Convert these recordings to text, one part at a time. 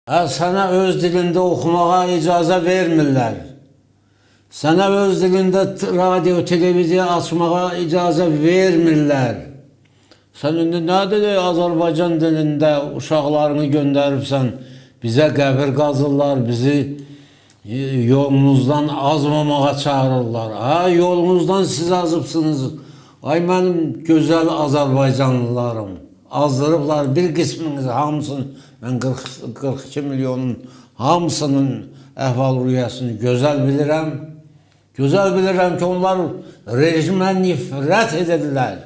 Sənə öz dilində oxumağa icazə vermirlər. Sənə öz dilində radio, televiziya açmağa icazə vermirlər. Sən indi nədir Azərbaycan dilində uşaqlarını göndəribsən, bizə qəbir qazırlar, bizi yolunuzdan azmamağa çağırırlar. Yolunuzdan siz azıbsınız. Ay mənim gözəl Azərbaycanlılarım. Azdırıblar bir qisminizi, hamısını, mən 42 milyonun hamısının əhval-ruhiyyəsini gözəl bilirəm. Gözəl bilirəm ki, onlar rejimə nifrət edirlər.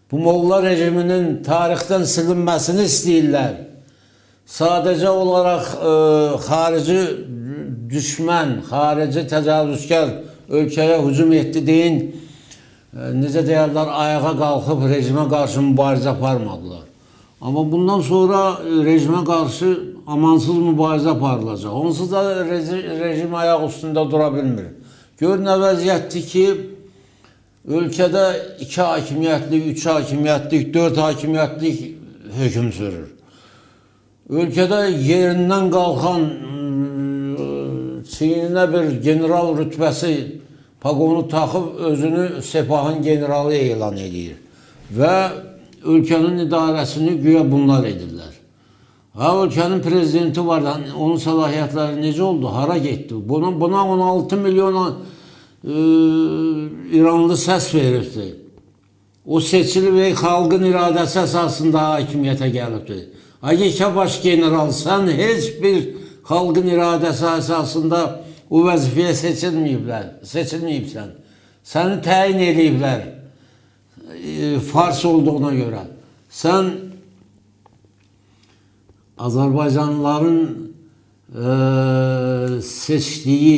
Bu Molla rejiminin tarixdən silinməsini istəyirlər. Sadəcə olaraq xarici düşmən, xarici təcavüzkar ölkəyə hücum etdi deyin, necə deyərlər, ayağa qalxıb rejimə qarşı mübarizə aparmadılar. Amma bundan sonra rejimə qarşı amansız mübarizə aparılacaq. Onsuz da rejim ayaq üstündə dura bilmir. Gör nə vəziyyətdir ki, ölkədə 2 hakimiyyətlik, 3 hakimiyyətlik, 4 hakimiyyətlik hökm sürür. Ölkədə yerindən qalxan çiyninə bir general rütbəsi paqonu taxıb özünü Sepahın generalı elan edir və ölkənin idarəsini güya bunlar edirlər. Ölkənin prezidenti var, onun səlahiyyətləri necə oldu, hara getdi? Buna 16 milyon İranlı səs verirdi. O seçilib və xalqın iradəsi əsasında hakimiyyətə gəlibdi. Agikə baş general, sən heç bir xalqın iradəsi əsasında o vəzifəyə seçilməyibsən. Səni təyin ediblər fars olduğuna görə. Sən Azərbaycanlıların seçildiyi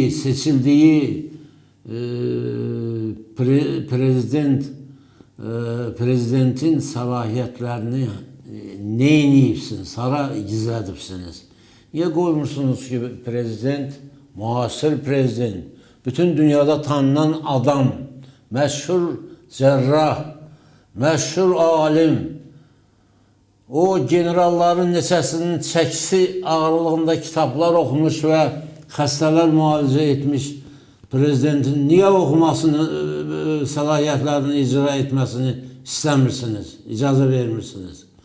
prezidentin səlahiyyətlərini neyiniyibsiniz, hara gizlədibsiniz? Niyə qoymursunuz ki, prezident, müasir prezident, bütün dünyada tanınan adam, məşhur cərrah, məşhur alim, o generalların neçəsinin çəkisi ağırlığında kitablar oxumuş və xəstələr müalicə etmiş prezidentin niyə oxumasını, səlahiyyətlərini icra etməsini istəmirsiniz, icazə vermirsiniz?